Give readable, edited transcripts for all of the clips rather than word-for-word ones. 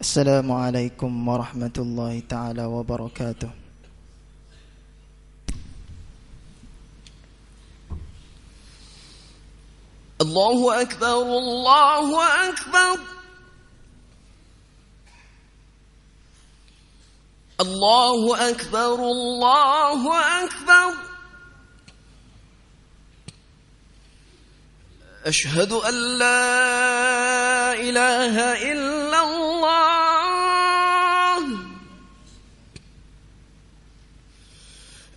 Assalamualaikum warahmatullahi ta'ala wabarakatuh. Allahu Akbar, Allahu Akbar. Allahu Akbar, Allahu Akbar. Ashhadu an la ilaha illallah.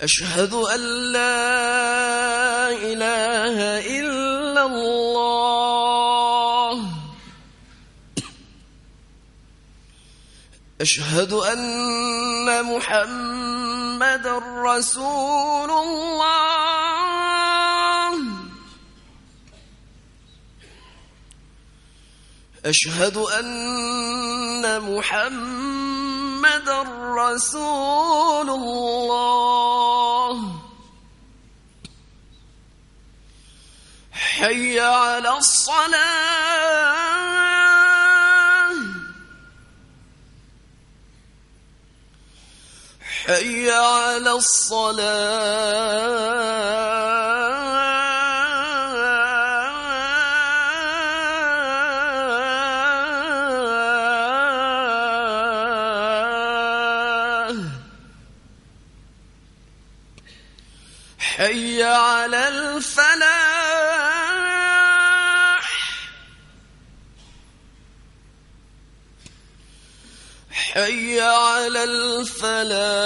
Ashhadu an la ilaha illallah. Ashhadu anna Muhammadar Rasulullah. أشهد أن محمدًا رسول الله. حي على الصلاة. حي على الصلاة. حي على الفلاح. حي على الفلاح.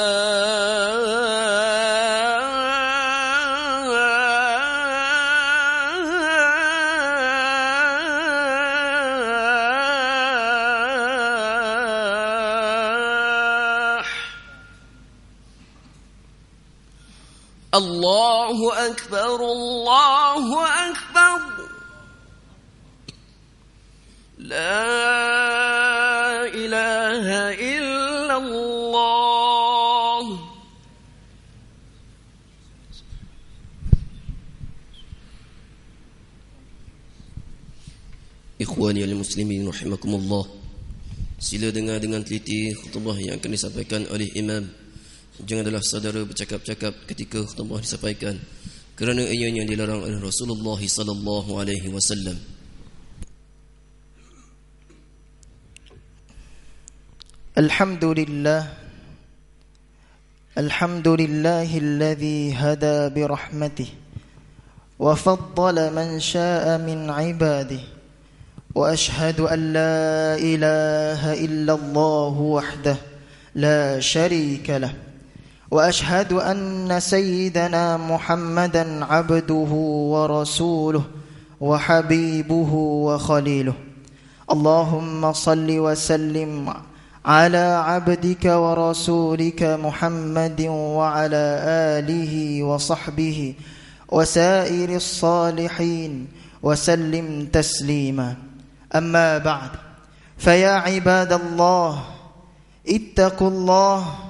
الله أكبر، الله أكبر. لا إله إلا الله. Ikhwani al-muslimin rahimakumullah. Sila dengar dengan teliti khutbah yang akan disampaikan oleh imam. Janganlah saudara bercakap-cakap ketika khutbah disampaikan, kerana ianya dilarang oleh Rasulullah sallallahu alaihi wasallam. Alhamdulillahilladzi hada birahmatihi wa faddala man syaa'a min 'ibadihi, wa ashhadu an la ilaha illallah wahdahu la syarika lahu. وأشهد أن سيدنا محمدا عبده ورسوله وحبيبه وخليله. اللهم صل وسلم على عبدك ورسولك محمد وعلى آله وصحبه وسائر الصالحين وسلم تسليما. أما بعد، فيا عباد الله اتقوا الله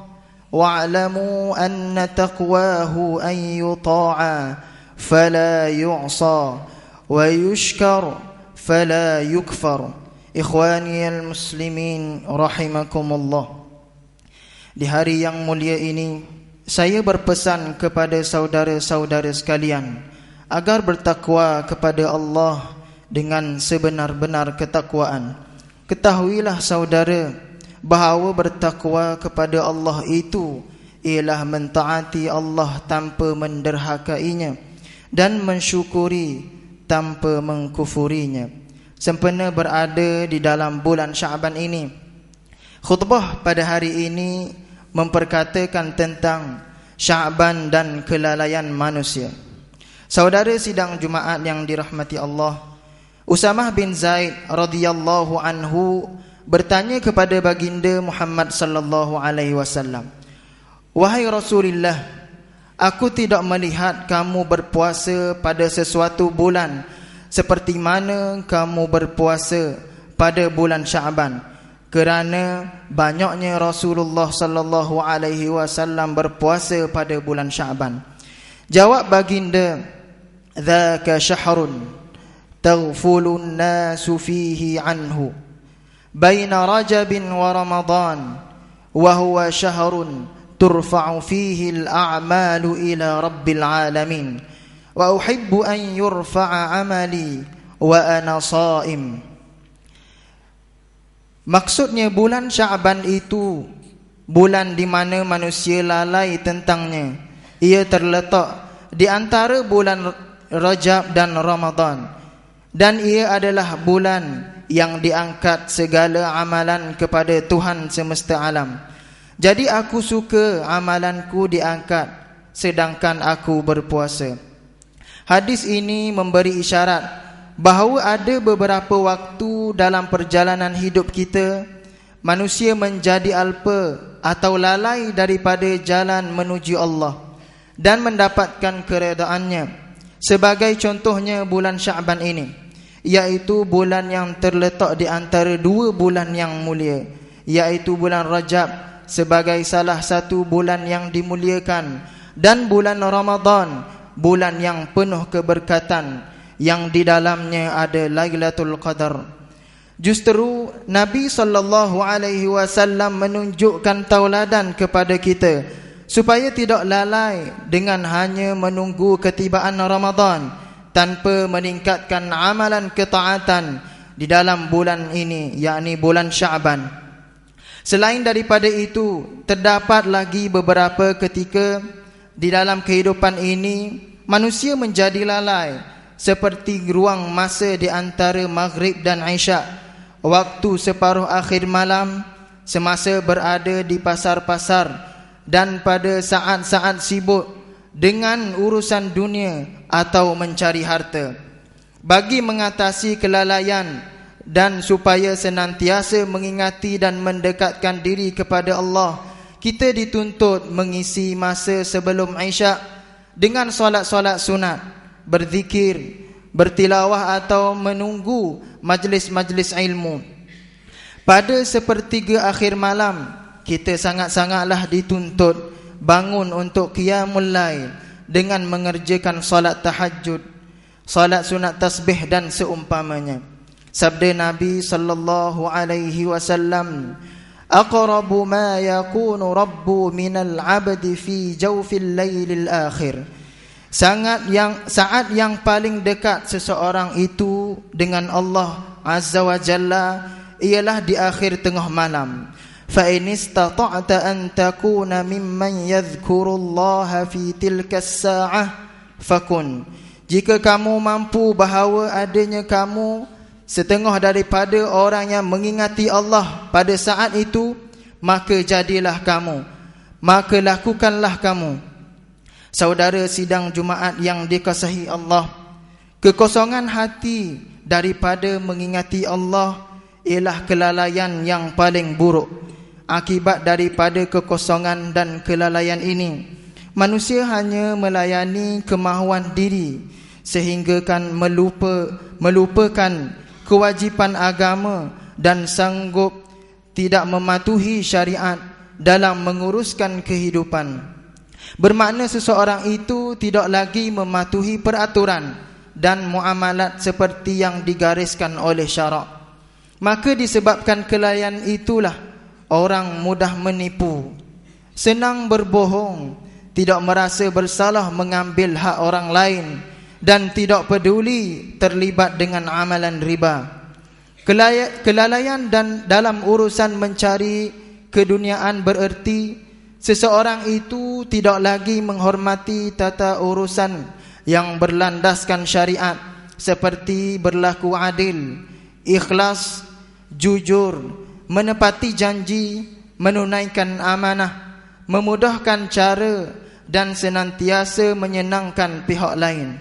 واعلموا أن تقواه أن يطاع فلا يعصى ويشكر فلا يكفر. Ikhwani al-muslimin rahimakumullah. Di hari yang mulia ini, saya berpesan kepada saudara-saudara sekalian agar bertakwa kepada Allah dengan sebenar-benar ketakwaan. Ketahuilah saudara, bahawa bertakwa kepada Allah itu ialah mentaati Allah tanpa menderhakainya dan mensyukuri tanpa mengkufurinya. Sempena berada di dalam bulan Syaban ini, khutbah pada hari ini memperkatakan tentang Syaban dan kelalaian manusia. Saudara sidang Jumaat yang dirahmati Allah, Usamah bin Zaid radhiyallahu anhu bertanya kepada baginda Muhammad sallallahu alaihi wasallam, "Wahai Rasulullah, aku tidak melihat kamu berpuasa pada sesuatu bulan seperti mana kamu berpuasa pada bulan Syaban, kerana banyaknya Rasulullah sallallahu alaihi wasallam berpuasa pada bulan Syaban." Jawab baginda, "Dzaka syahrun taghfulun nasu fihi anhu." baina Rajabin wa Ramadan wa huwa syahrun turfa'u fihi al-a'malu ila rabbil alamin wa uhibbu an yurfa'a amali wa ana sha'im. Maksudnya bulan Sya'ban itu bulan di mana manusia lalai tentangnya. Ia terletak di antara bulan Rajab dan Ramadan, dan ia adalah bulan yang diangkat segala amalan kepada Tuhan semesta alam. Jadi aku suka amalanku diangkat sedangkan aku berpuasa. Hadis ini memberi isyarat bahawa ada beberapa waktu dalam perjalanan hidup kita manusia menjadi alpa atau lalai daripada jalan menuju Allah dan mendapatkan keredaannya. Sebagai contohnya bulan Sya'ban ini, iaitu bulan yang terletak di antara dua bulan yang mulia, iaitu bulan Rajab sebagai salah satu bulan yang dimuliakan, dan bulan Ramadan, bulan yang penuh keberkatan yang di dalamnya ada Lailatul Qadar. Justru Nabi SAW menunjukkan tauladan kepada kita supaya tidak lalai dengan hanya menunggu ketibaan Ramadan tanpa meningkatkan amalan ketaatan di dalam bulan ini, yakni bulan Sya'ban. Selain daripada itu, terdapat lagi beberapa ketika di dalam kehidupan ini manusia menjadi lalai, seperti ruang masa di antara Maghrib dan Isyak, waktu separuh akhir malam, semasa berada di pasar-pasar, dan pada saat-saat sibuk dengan urusan dunia atau mencari harta. Bagi mengatasi kelalaian dan supaya senantiasa mengingati dan mendekatkan diri kepada Allah, kita dituntut mengisi masa sebelum Isyak dengan solat-solat sunat, berzikir, bertilawah atau menunggu majlis-majlis ilmu. Pada sepertiga akhir malam, kita sangat-sangatlah dituntut bangun untuk qiyamul lail dengan mengerjakan solat tahajud, solat sunat tasbih dan seumpamanya. Sabda Nabi sallallahu alaihi wasallam, aqrabu ma yakunu rabbu minal abdi fi jawfil lailil akhir. Saat yang paling dekat seseorang itu dengan Allah Azza wa Jalla ialah di akhir tengah malam. Fa in istata'ta an takuna mimman yadhkurullaha fi tilka as-sa'ah fakun. Jika kamu mampu bahawa adanya kamu setengah daripada orang yang mengingati Allah pada saat itu, maka jadilah kamu, maka lakukanlah kamu. Saudara sidang Jumaat yang dikasihi Allah, kekosongan hati daripada mengingati Allah ialah kelalaian yang paling buruk. Akibat daripada kekosongan dan kelalaian ini, manusia hanya melayani kemahuan diri sehinggakan melupakan kewajipan agama dan sanggup tidak mematuhi syariat dalam menguruskan kehidupan. Bermakna seseorang itu tidak lagi mematuhi peraturan dan muamalat seperti yang digariskan oleh syarak. Maka disebabkan kelalaian itulah orang mudah menipu, senang berbohong, tidak merasa bersalah mengambil hak orang lain, dan tidak peduli terlibat dengan amalan riba. Kelalaian dan dalam urusan mencari keduniaan bererti seseorang itu tidak lagi menghormati tata urusan yang berlandaskan syariat, seperti berlaku adil, ikhlas, jujur, menepati janji, menunaikan amanah, memudahkan cara, dan senantiasa menyenangkan pihak lain.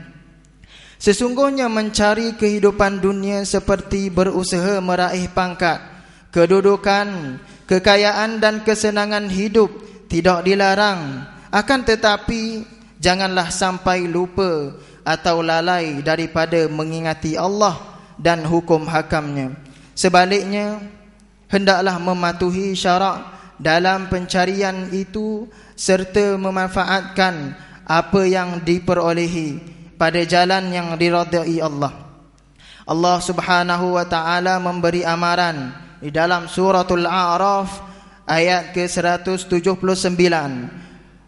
Sesungguhnya mencari kehidupan dunia seperti berusaha meraih pangkat, kedudukan, kekayaan dan kesenangan hidup tidak dilarang. Akan tetapi janganlah sampai lupa atau lalai daripada mengingati Allah dan hukum hakamnya. Sebaliknya, hendaklah mematuhi syarak dalam pencarian itu serta memanfaatkan apa yang diperolehi pada jalan yang diridai Allah. Allah Subhanahu wa taala memberi amaran di dalam suratul A'raf ayat ke-179.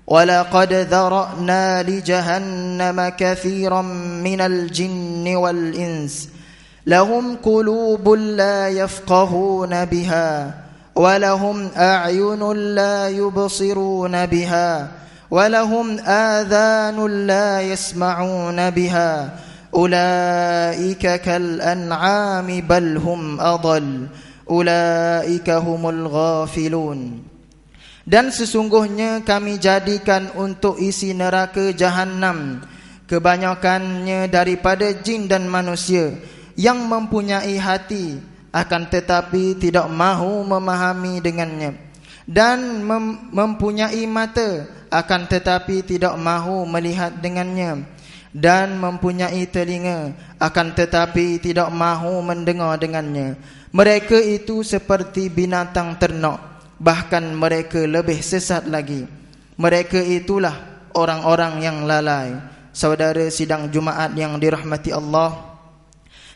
وَلَقَدْ ذَرَأْنَا لِجَهَنَّمَ كَثِيرًا مِنَ الْجِنِّ وَالْإِنسِ لَهُمْ قُلُوبٌ لَا يَفْقَهُونَ بِهَا وَلَهُمْ أَعْيُنٌ لَا يُبْصِرُونَ بِهَا وَلَهُمْ آذَانٌ لَا يَسْمَعُونَ بِهَا أُولَئِكَ كَالْأَنْعَامِ بَلْ هُمْ أَضَلُّ أُولَئِكَ هُمُ الْغَافِلُونَ. Dan sesungguhnya kami jadikan untuk isi neraka Jahannam kebanyakannya daripada jin dan manusia yang mempunyai hati akan tetapi tidak mahu memahami dengannya, dan mempunyai mata akan tetapi tidak mahu melihat dengannya, dan mempunyai telinga akan tetapi tidak mahu mendengar dengannya. Mereka itu seperti binatang ternak, bahkan mereka lebih sesat lagi. Mereka itulah orang-orang yang lalai. Saudara sidang Jumaat yang dirahmati Allah,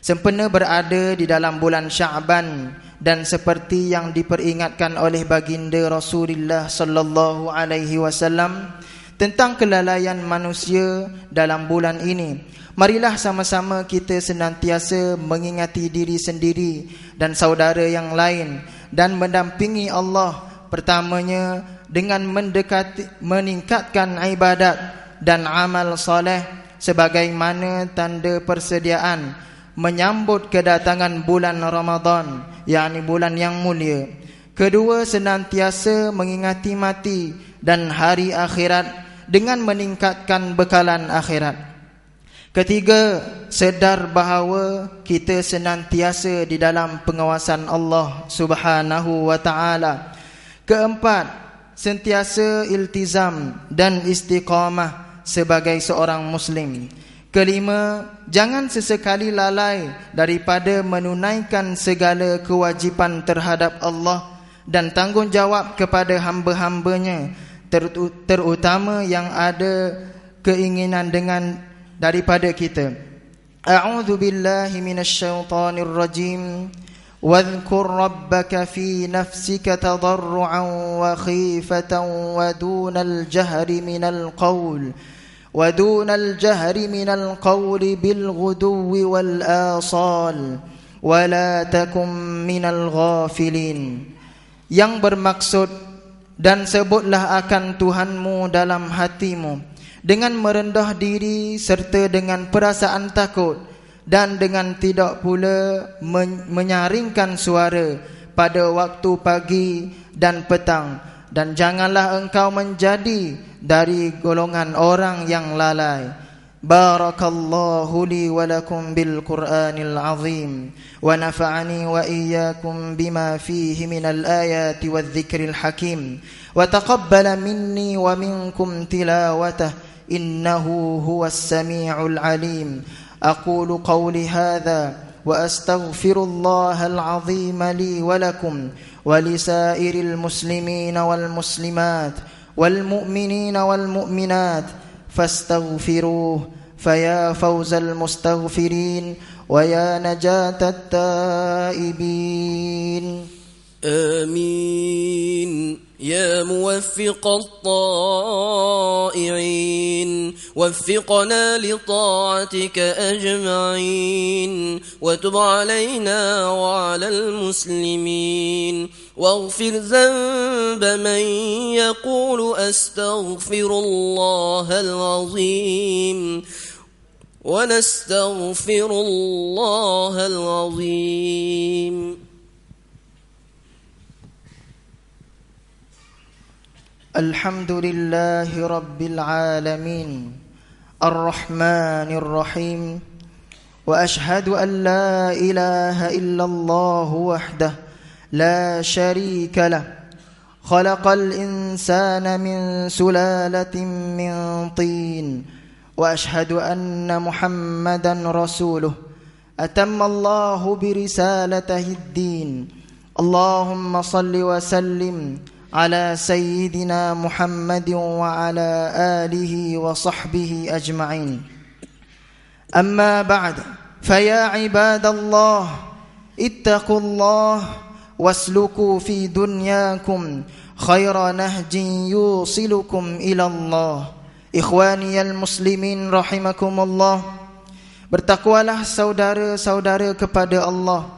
sempena berada di dalam bulan Sya'ban, dan seperti yang diperingatkan oleh baginda Rasulullah sallallahu alaihi wasallam tentang kelalaian manusia dalam bulan ini, marilah sama-sama kita senantiasa mengingati diri sendiri dan saudara yang lain dan mendampingi Allah, pertamanya dengan meningkatkan ibadat dan amal soleh sebagaimana tanda persediaan menyambut kedatangan bulan Ramadan, yakni bulan yang mulia. Kedua, senantiasa mengingati mati dan hari akhirat dengan meningkatkan bekalan akhirat. Ketiga, sedar bahawa kita senantiasa di dalam pengawasan Allah Subhanahu wa taala. Keempat, sentiasa iltizam dan istiqamah sebagai seorang muslim. Kelima, jangan sesekali lalai daripada menunaikan segala kewajipan terhadap Allah dan tanggungjawab kepada hamba-hambanya, terutama yang ada keinginan dengan daripada kita. A'udzu billahi minasyaitonir rajim. Wadhkur rabbaka fi nafsika tadarruan wa khifatan wa dunal jahri minal qawl bil ghuduwi wal asal wa la takum minal ghafilin. Yang bermaksud, dan sebutlah akan Tuhanmu dalam hatimu dengan merendah diri serta dengan perasaan takut, dan dengan tidak pula menyaringkan suara pada waktu pagi dan petang, dan janganlah engkau menjadi dari golongan orang yang lalai. Barakallahu li wa lakum bil Qur'anil azim wa nafa'ani wa iyyakum bima fihi minal ayati wadh-dhikril hakim wa taqabbala minni wa minkum tilawatahu innahu huwas sami'ul alim. أقول قولي هذا وأستغفر الله العظيم لي ولكم ولسائر المسلمين والمسلمات والمؤمنين والمؤمنات فاستغفروه فيا فوز المستغفرين ويا نجاة التائبين. آمين يا موفق الطائعين وفقنا لطاعتك أجمعين وتب علينا وعلى المسلمين واغفر ذنب من يقول أستغفر الله العظيم ونستغفر الله العظيم. الحمد لله رب العالمين الرحمن الرحيم وأشهد أن لا إله إلا الله وحده لا شريك له خلق الإنسان من سلالة من طين وأشهد أن محمدا رسوله أتم الله برسالته الدين. اللهم صل وسلم على سيدنا محمد وعلى آله وصحبه أجمعين. أما بعد، فيا عباد الله اتقوا الله wasluku fi dunyakum khaira nahjin yusilukum ila Allah. Ikhwaniyal muslimin rahimakumullah, bertakwalah saudara-saudara kepada Allah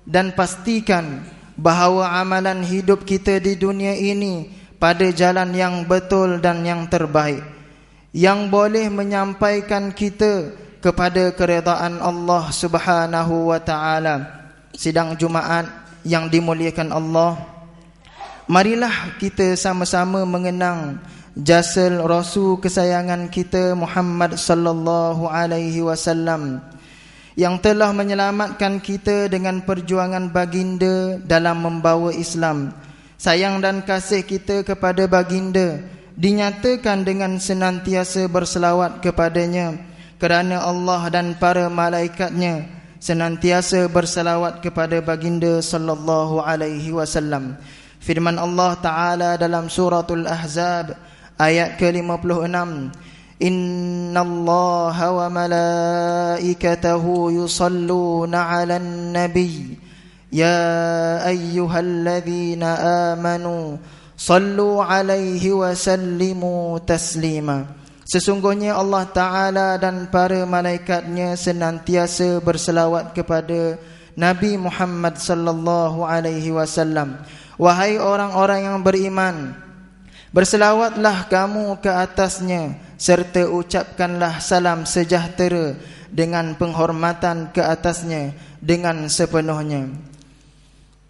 dan pastikan bahawa amalan hidup kita di dunia ini pada jalan yang betul dan yang terbaik, yang boleh menyampaikan kita kepada keredaan Allah Subhanahu wa taala. Sidang Jumaat yang dimuliakan Allah, marilah kita sama-sama mengenang jasa Rasul kesayangan kita Muhammad sallallahu alaihi wasallam yang telah menyelamatkan kita dengan perjuangan baginda dalam membawa Islam. Sayang dan kasih kita kepada baginda dinyatakan dengan senantiasa berselawat kepadanya, kerana Allah dan para malaikatnya senantiasa berselawat kepada baginda sallallahu alaihi wasallam. Firman Allah Ta'ala dalam suratul Ahzab ayat ke-56, Innallaha wa malaikatahu yusalluna 'alan nabiy ya ayyuhalladzina amanu sallu 'alaihi wa sallimu taslima. Sesungguhnya Allah Ta'ala dan para malaikatnya senantiasa berselawat kepada Nabi Muhammad sallallahu alaihi wasallam. Wahai orang-orang yang beriman, berselawatlah kamu ke atasnya serta ucapkanlah salam sejahtera dengan penghormatan ke atasnya dengan sepenuhnya.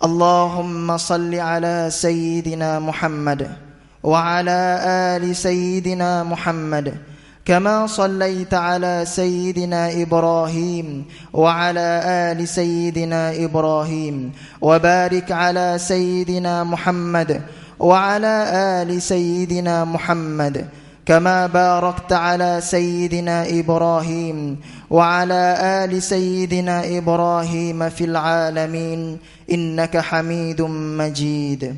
Allahumma salli ala Sayyidina Muhammad wa ala ali Sayyidina Muhammad kama sallaita ala Sayyidina Ibrahim wa ala ali Sayyidina Ibrahim wa barik ala Sayyidina Muhammad wa ala ali Sayyidina Muhammad kama barakta ala Sayyidina Ibrahim wa ala ali Sayyidina Ibrahim fil alamin innaka Hamidum Majid.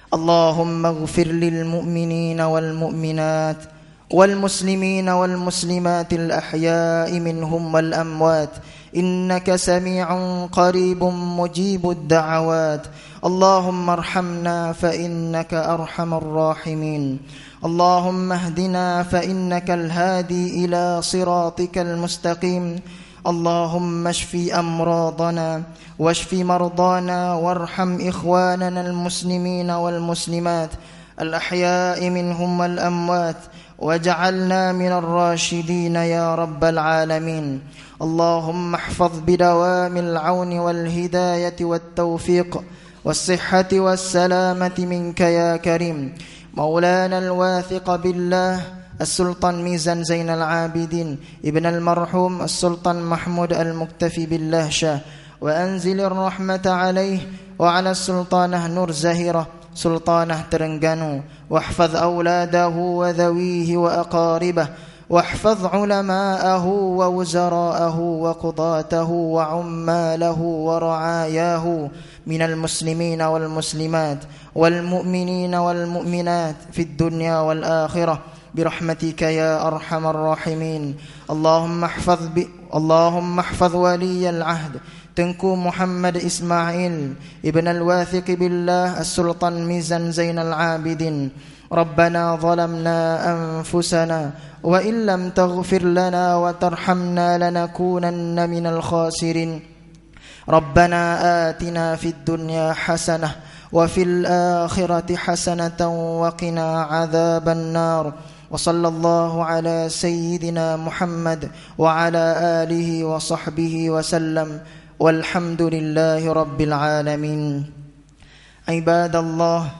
Allahumma ighfir lil mu'minina wal mu'minat wal muslimina wal muslimatil ahya'i minhum wal amwat innaka sami'un qaribun mujibud da'awat. Allahumma arhamna fa innaka arhamar rahimin. اللهم اهدنا فإنك الهادي إلى صراطك المستقيم. اللهم اشف أمراضنا واشف مرضانا وارحم إخواننا المسلمين والمسلمات الأحياء منهم والأموات واجعلنا من الراشدين يا رب العالمين. اللهم احفظ بدوام العون والهداية والتوفيق والصحة والسلامة منك يا كريم مولانا الواثق بالله السلطان ميزان زين العابدين ابن المرحوم السلطان محمود المكتفي بالله شاه، وأنزل الرحمة عليه وعلى السلطانة نور زهيرة سلطانة ترنغانو، واحفظ أولاده وذويه وأقاربه، واحفظ علماءه ووزراءه وقضاته وعماله ورعاياه من المسلمين والمسلمات والمؤمنين والمؤمنات في الدنيا والآخرة برحمتك يا أرحم الراحمين. اللهم احفظ ولي العهد تنكو محمد إسماعيل ابن الواثق بالله السلطان ميزان زين العابدين. ربنا ظلمنا أنفسنا وإن لم تغفر لنا وترحمنا لنكونن من الخاسرين. ربنا آتنا في الدنيا حسنة وفي الآخرة حسنة وقنا عذاب النار. وصلى الله على سيدنا محمد وعلى آله وصحبه وسلم والحمد لله رب العالمين. عباد الله،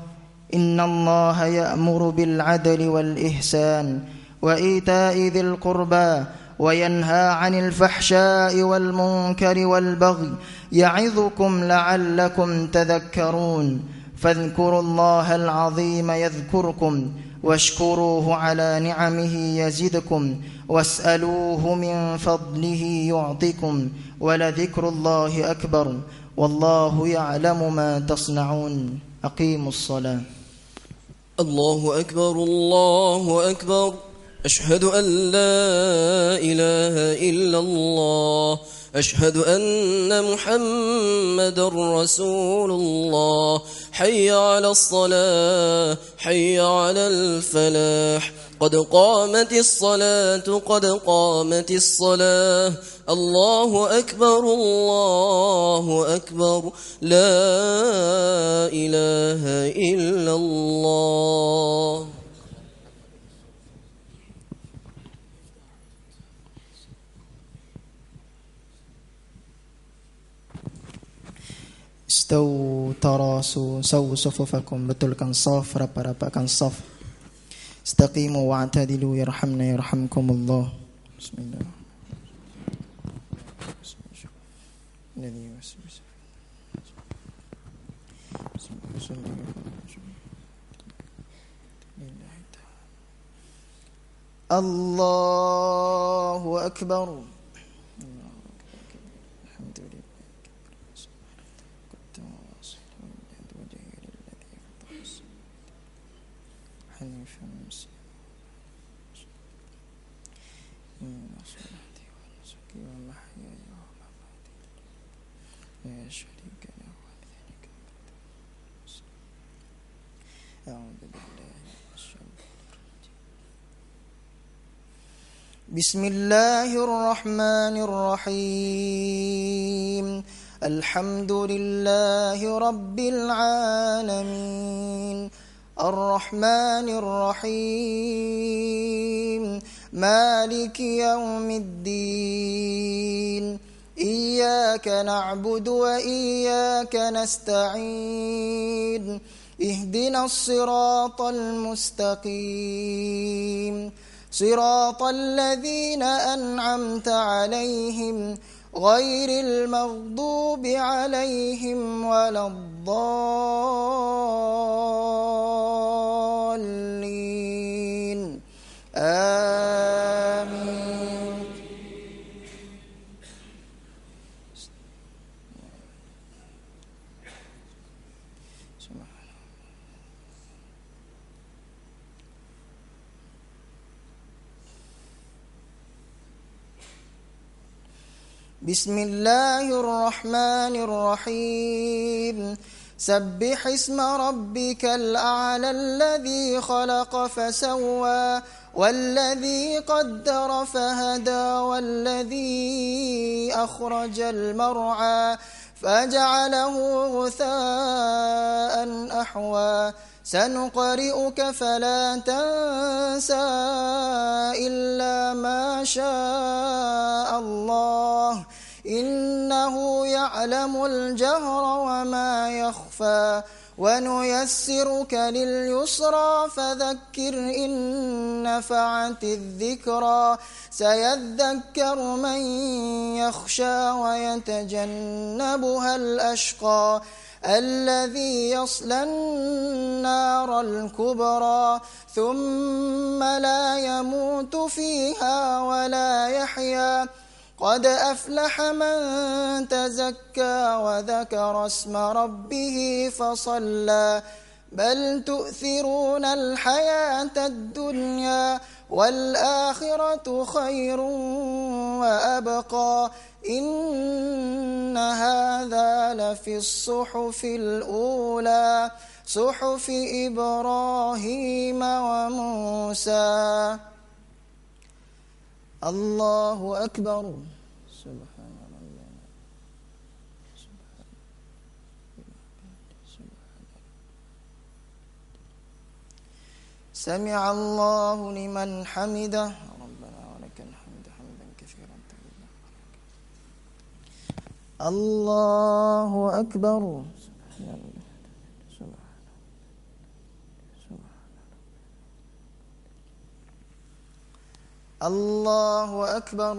إن الله يأمر بالعدل والإحسان وإيتاء ذي القربى وينهى عن الفحشاء والمنكر والبغي يعظكم لعلكم تذكرون. فاذكروا الله العظيم يذكركم واشكروه على نعمه يزدكم واسألوه من فضله يعطكم ولذكر الله أكبر والله يعلم ما تصنعون. أقيموا الصلاة. الله أكبر الله أكبر. أشهد أن لا إله إلا الله أشهد أن محمدا رسول الله حي على الصلاة حي على الفلاح قد قامت الصلاة قد قامت الصلاة الله أكبر الله أكبر لا إله إلا الله. Istau tarasu, sawu sufufakum, betulkan saf, rapat-rapatkan saf. Istaqimu wa'tadilu yarhamna yarhamkumullah. Bismillah. Allahu Akbar. بسم الله الرحمن الرحيم الحمد لله رب العالمين الرحمن الرحيم مالك يوم الدين إياك نعبد وإياك نستعين اهدنا الصراط المستقيم صراط الذين أنعمت عليهم غير المغضوب عليهم ولا الضالين آمين. بسم الله الرحمن الرحيم سبح اسم ربك الأعلى الذي خلق فسوى والذي قدر فهدى والذي أخرج المرعى فجعله غثاء أحوى سنقرئك فلا تنسى إلا ما شاء الله إنه يعلم الجهر وما يخفى ونيسرك لليسرى فذكر إن نفعت الذكرى سيذكر من يخشى ويتجنبها الأشقى الذي يصلى النار الكبرى ثم لا يموت فيها ولا يحيا قد أفلح من تزكى وذكر اسم ربه فصلى بل تؤثرون الحياة الدنيا والآخرة خير وأبقى إن هذا لفي الصحف الأولى صحف إبراهيم وموسى. الله أكبر. سبحان الله. سمع الله لمن حمده ربنا ولك الحمد حمدا كثيرا طيبا. الله أكبر. الله أكبر.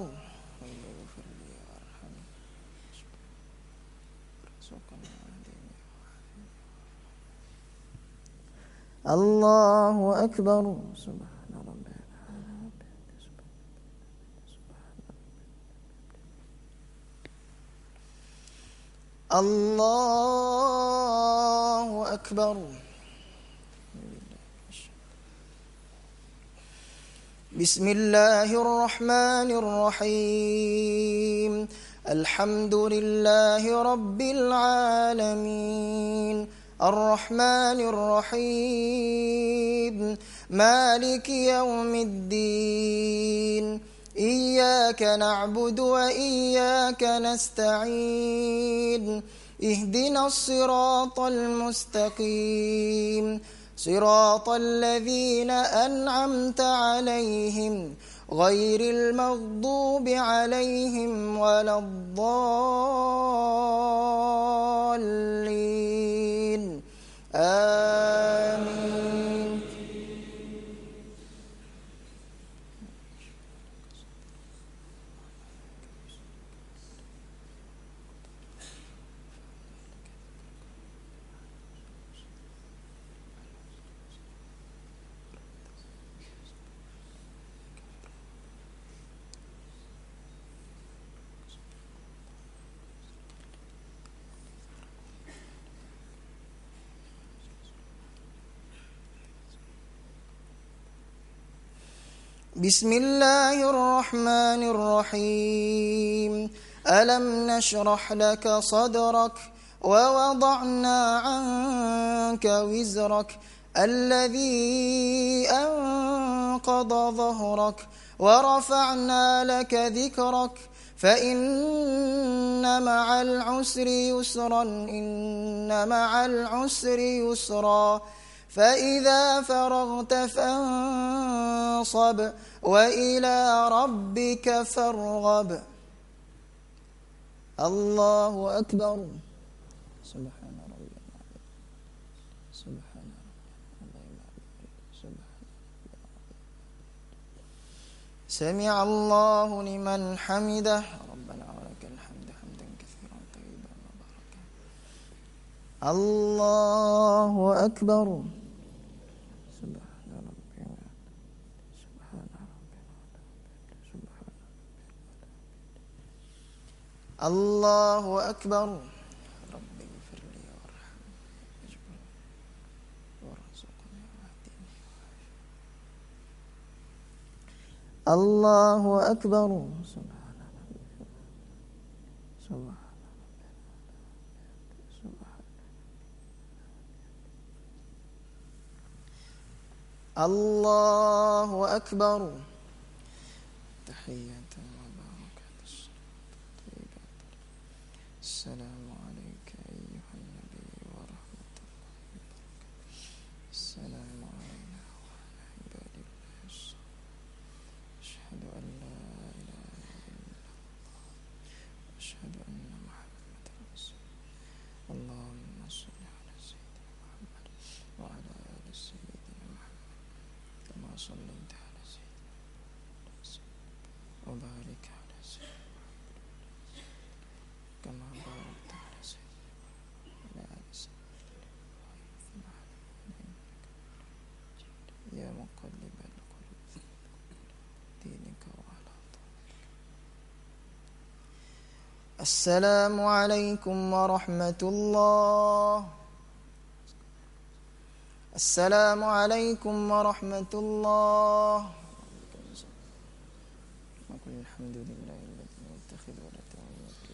الله أكبر. سبحان ربي. الله أكبر. بسم الله الرحمن الرحيم الحمد لله رب العالمين الرحمن الرحيم مالك يوم الدين إياك نعبد وإياك نستعين اهدنا الصراط المستقيم صراط الذين أنعمت عليهم غير المغضوب عليهم ولا الضالين آمين. بسم الله الرحمن الرحيم ألم نشرح لك صدرك ووضعنا عنك وزرك الذي أنقض ظهرك ورفعنا لك ذكرك فإن مع العسر يسرا إن مع العسر يسرا فإذا فرغت فانصب وإلى ربك فارغب. الله أكبر. سبحان ربي العظيم سبحان ربي سبحان سمع الله لمن حمده ربنا ولك الحمد حمدا كثيرا طيبا مباركا. الله أكبر. الله أكبر. ربي اغفر لي وارحمني وارزقني واهدني. الله أكبر. سبحان ربي سبحان سبحان الله أكبر. تحية السلام عليك أيها النبي ورحمة الله وبركاته. السلام علينا وعلى عباد الله الصالحين. أشهد أن لا إله إلا الله وأشهد أن محمدا رسول الله. اللهم صل على سيدنا محمد وعلى آل سيدنا محمد كما صليت على سيدنا محمد وبارك على سيدنا كما باركت على سيدنا وعلى آل سيدنا يا مقلب القلوب دينك وعلى طاعتك. السلام عليكم ورحمة الله. السلام عليكم ورحمة الله. وقل الحمد لله الذي لا يتخذ ولدا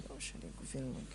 له شريك في الملك.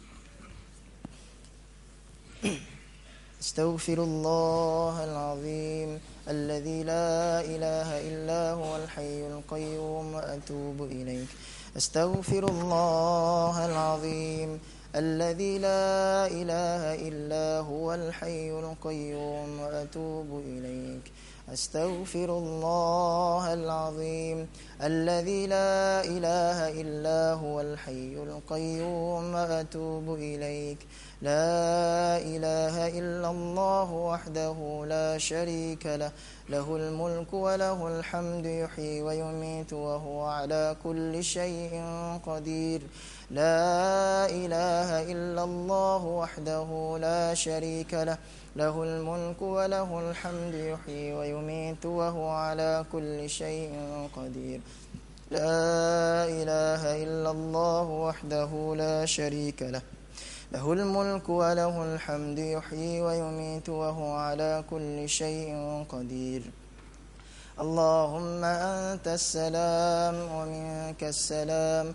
استغفر الله العظيم الذي لا إله إلا هو الحي القيوم وأتوب إليك. استغفر الله العظيم الذي لا إله إلا هو الحي القيوم وأتوب إليك. أستغفر الله العظيم الذي لا إله إلا هو الحي القيوم وأتوب إليك. لا إله إلا الله وحده لا شريك له له الملك وله الحمد يحيي ويميت وهو على كل شيء قدير. لا إله إلا الله وحده لا شريك له له الملك وله الحمد يحيي ويميت وهو على كل شيء قدير. لا إله إلا الله وحده لا شريك له له الملك وله الحمد يحيي ويميت وهو على كل شيء قدير. اللهم أنت السلام ومنك السلام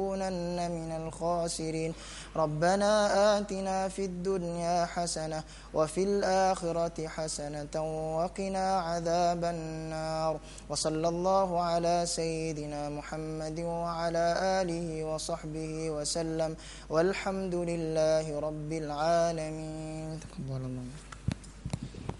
لنكونن من الخاسرين ربنا آتنا في الدنيا حسنة وفي الآخرة حسنة وقنا عذاب النار وصلى الله على سيدنا محمد وعلى آله وصحبه وسلم والحمد لله رب العالمين. تقبل الله.